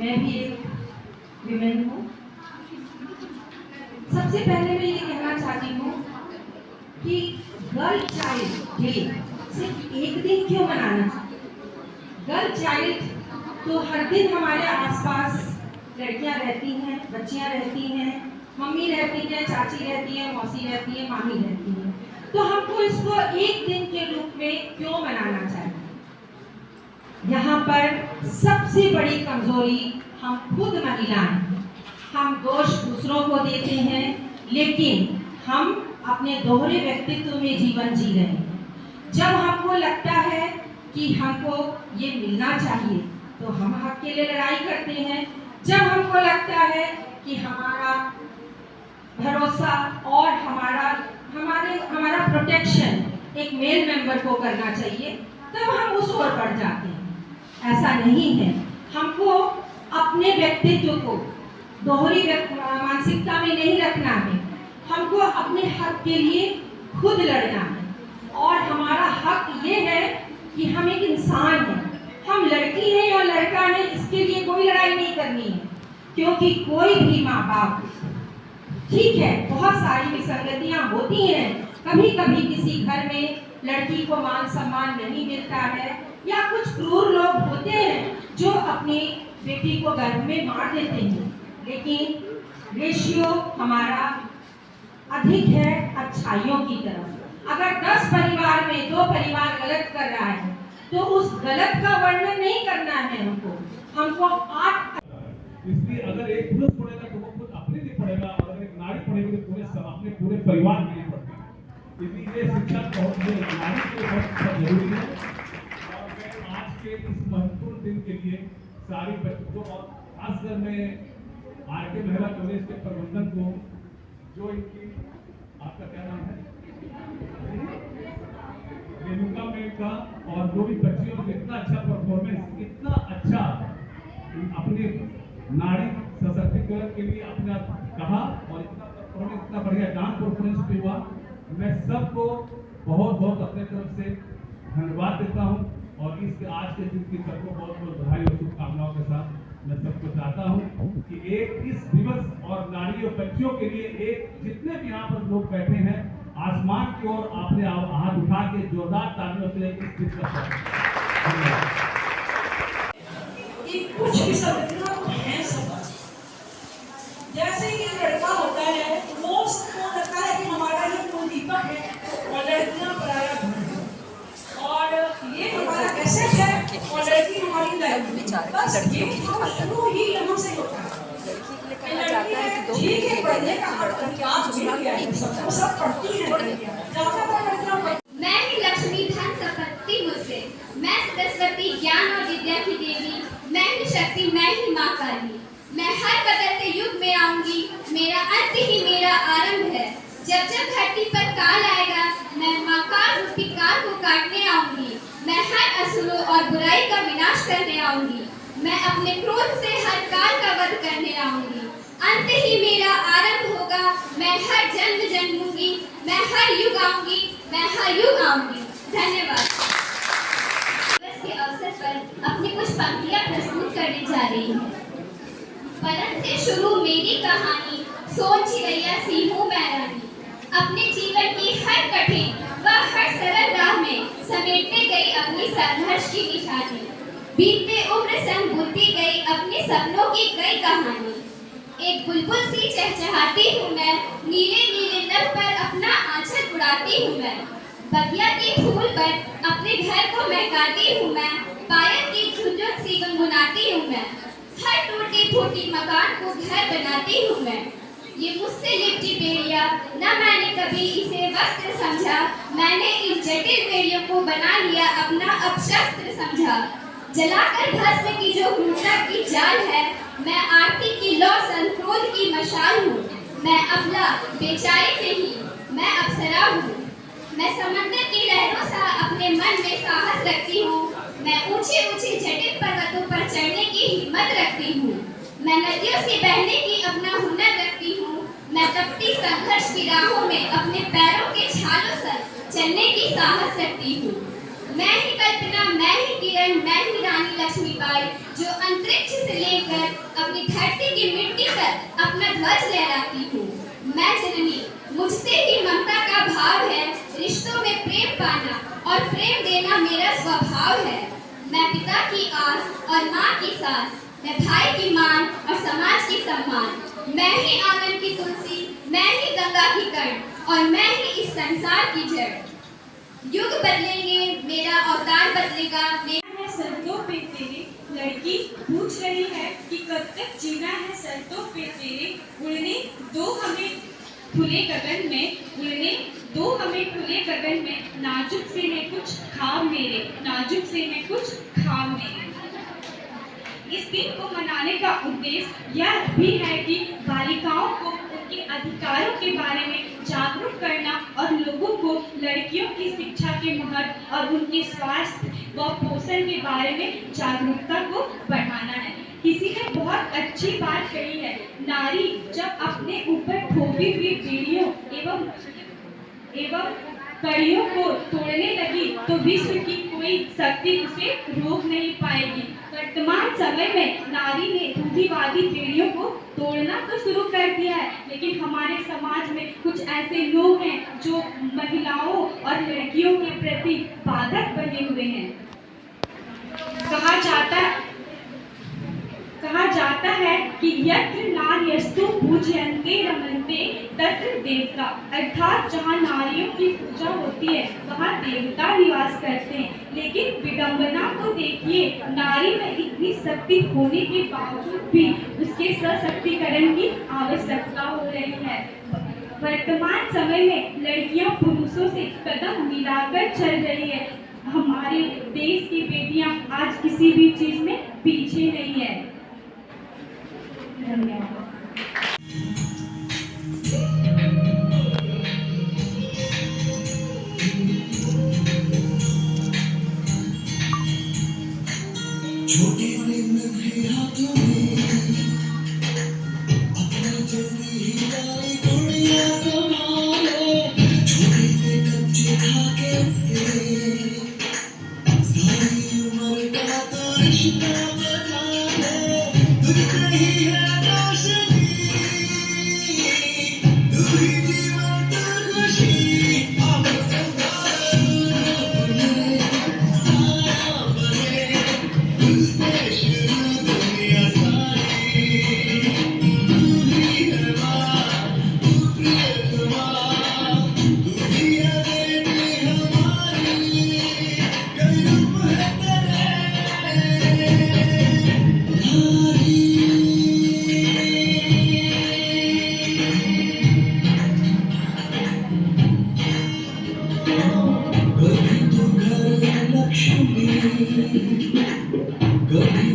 मैं भी एक विमेन हूँ। सबसे पहले मैं ये कहना चाहती हूँ कि गर्ल चाइल्ड डे सिर्फ एक दिन क्यों मनाना चाहिए। गर्ल चाइल्ड तो हर दिन हमारे आसपास लड़कियां रहती हैं, बच्चियां रहती हैं, मम्मी रहती है, चाची रहती है, मौसी रहती है, मामी रहती है। तो हमको इसको एक दिन के रूप में क्यों मनाना चाहिए। यहाँ पर सबसे बड़ी कमजोरी हम खुद महिलाएं हैं। हम दोष दूसरों को देते हैं, लेकिन हम अपने दोहरे व्यक्तित्व में जीवन जी रहे हैं। जब हमको लगता है कि हमको ये मिलना चाहिए तो हम हक के लिए लड़ाई करते हैं। जब हमको लगता है कि हमारा भरोसा और हमारा प्रोटेक्शन एक मेल मेंबर को करना चाहिए, तब हम उस ओर बढ़ जाते हैं। ऐसा नहीं है। हमको अपने व्यक्तित्व को दोहरी मानसिकता में नहीं रखना है। हमको अपने हक के लिए खुद लड़ना है। और हमारा हक ये है कि हम एक इंसान हैं, हम लड़की हैं और लड़का है, इसके लिए कोई लड़ाई नहीं करनी है। क्योंकि कोई भी माँ बाप, ठीक है, बहुत सारी विसंगतियां होती हैं, कभी कभी किसी घर में लड़की को मान सम्मान नहीं मिलता है, या कुछ क्रूर लोग होते हैं जो अपनी बेटी को गर्भ में मार देते हैं, लेकिन रेशियो हमारा अधिक है अच्छाइयों की तरफ। अगर 10 परिवार में 2 परिवार गलत कर रहा है तो उस गलत का वर्णन नहीं करना है हमको 8। इसलिए अगर एक पुरुष पढ़ेगा तो वो खुद अपने लिए पढ़ेगा, और अगर एक नारी पढ़ेगी तो अपने पूरे परिवार के लिए पढ़ेगी। इसलिए शिक्षा बहुत नारी के लिए बहुत जरूरी है। और मैं आज के इस महत्वपूर्ण दिन के लिए सारी बच्चों और खासकर मैं आरके महिला कॉलेज के प्रबंधन को, जो इनकी, आपका क्या नाम है, रेणुका मैम का, और जो भी बच्चियों ने इतना अच्छा परफॉर्मेंस, इतना अच्छा अपने नारी सशक्तिकरण के लिए अपने आप कहा, और इतना परफॉर्मेंस, इतना बढ़िया डांस परफॉर्मेंस भी हुआ। मैं सबको बहुत बहुत अपने तरफ से धन्यवाद देता हूं, और इस आज के दिन की सबको बहुत बहुत बधाई और शुभकामनाओं के साथ मैं सबको चाहता हूं कि एक इस दिवस और नारी और बच्चियों के लिए एक जितने भी यहाँ पर लोग बैठे हैं, आसमान की ओर आपने हाथ उठा के जोरदार तालियों से इस दिन का कुछ भी संगठनों को है सब। जैसे कि लड़का होता है वो उसको लगता है कि हमारा ये कुल दीपक है और लड़कियां पराया धन है, और ये हमारा एसेट है और लड़की हमारी लाइफ। बस ये शुरू ही यहाँ से होता है। कहा जाता है कि 2 के पढ़ने का लड़का क्या सब पढ़ती है। मैं ही लक्ष्मी धन संपत्ति मुझसे, मैं सरस्वती ज्ञान और विद्या की देवी, मैं ही शक्ति, मैं ही माँ काली। मैं हर बदलते युग में आऊंगी, मेरा अंत ही मेरा आरंभ है। जब जब धरती पर काल आएगा, मैं माँ काल रूपी काल को काटने आऊंगी। मैं हर असुरों और बुराई का विनाश करने आऊंगी। मैं अपने क्रोध से हर काल का वध करने आऊंगी। अंत ही मेरा आरंभ होगा। मैं हर जन्म जन्मूंगी, मैं हर युग आऊंगी, मैं हर युग आऊंगी। धन्यवाद। दिवस के अवसर पर अपनी कुछ पंक्तियां प्रस्तुत करने जा रही हूँ। पलन से शुरू मेरी कहानी, सोन चिड़ैया सी हूँ मैं रानी। अपने जीवन की हर कठिन व हर सरल राह में समेटने गई अपनी संघर्ष की निशानी। बीतते उम्र संग बुनती गई अपने सपनों की कई कहानी। एक बुलबुल सी चहचहाती हूँ मैं, नीले नीले नभ पर अपना आंचल उड़ाती हूँ मैं। बगिया की फूल पर अपने घर को महकाती हूँ मैं, पायल की झुनझुन सी गुनगुनाती हूँ मैं। हर टूटी फूटी मकान को घर बनाती हूँ मैं। ये मुझसे लिपटी बेड़िया, न मैंने कभी इसे वस्त्र समझा, मैंने इस जटिल बेड़ियों को बना लिया अपना अपशस्त्र समझा। जलाकर भस्म की जो क्रूरता की जाल है, मैं आरती की लौ संक्रोध की मशाल हूँ। मैं अबला बेचारी नहीं, मैं अप्सरा हूँ। मैं समंदर की लहरों सा अपने मन में साहस रखती हूँ। मैं ऊंचे ऊंचे जटिल पर्वतों पर चढ़ने की हिम्मत रखती हूँ। मैं नदियों से बहने की अपना हुनर रखती हूँ। मैं तपती संघर्ष की राहों में अपने पैरों के छालों से चलने की साहस रखती हूँ। मैं ही कल्पना, मैं ही किरण, मैं ही रानी लक्ष्मीबाई, जो अंतरिक्ष से लेकर अपनी धरती की मिट्टी तक अपना ध्वज लहराती हूँ। मैं जननी, मुझसे ही ममता का भाव है, रिश्तों में प्रेम पाना और प्रेम देना मेरा स्वभाव है। मैं पिता की आस और माँ की सास, मैं भाई की मान और समाज की सम्मान। मैं ही आंगन की तुलसी, मैं ही गंगा की कण और मैं ही इस संसार की जड़। युग बदलेंगे, मेरा अवतार बदलेगा। है सरदों पे तेरे, लड़की पूछ रही है कि कब तक जीना है सरदों पे तेरे। उड़ने दो हमें खुले गगन में, उड़ने दो हमें खुले गगन में, नाजुक से मैं कुछ खाओ मेरे, नाजुक से मैं कुछ खाओ मेरे। इस दिन को मनाने का उद्देश्य यह भी है कि बालिकाओं को उनके अधिकारों के बारे में जागरूक करना और लोगों को लड़कियों की शिक्षा के महत्व और उनके स्वास्थ्य व पोषण के बारे में जागरूकता को बढ़ाना है। किसी ने बहुत अच्छी बात कही है, नारी जब अपने ऊपर थोपी हुई पीढ़ियों एवं कड़ियों को तोड़ने लगी तो विश्व की कोई शक्ति उसे रोक नहीं पाएगी। वर्तमान समय में नारी ने रूढ़िवादी पीढ़ियों को तोड़ना तो शुरू कर दिया है, लेकिन हमारे समाज में कुछ ऐसे लोग हैं जो महिलाओं और लड़कियों के प्रति बाधक बने हुए हैं। कहा जाता है कि यत्र नार्यस्तु पूज्यन्ते रमन्ते तत्र देवता, अर्थात जहाँ नारियों की पूजा होती है वहाँ देवता निवास करते हैं। लेकिन विडंबना को देखिए, नारी में इतनी शक्ति होने के बावजूद भी उसके सशक्तिकरण की आवश्यकता हो रही है। वर्तमान समय में लड़कियां पुरुषों से कदम मिलाकर चल रही है। हमारे देश की बेटियां आज किसी भी चीज में पीछे नहीं है। धन्यवाद। छोटी सी नन्ही हाथों में अपना जल्दी ही डाली गुड़िया संभाले, छोटी सी कच्ची धागे से सारी उम्र का तो रिश्ता बना ले। तुझ पे ही है रोशनी, तू ही जीवन तू खुशी, अब संभाल बने, साया बने, तुझसे शुरू दुनिया सारी। तू ही है माँ, तू प्रियतमा, तू ही है बेटी हमारी, कई रूप है तेरे नारी। कभी तो घर लक्ष्मी, कभी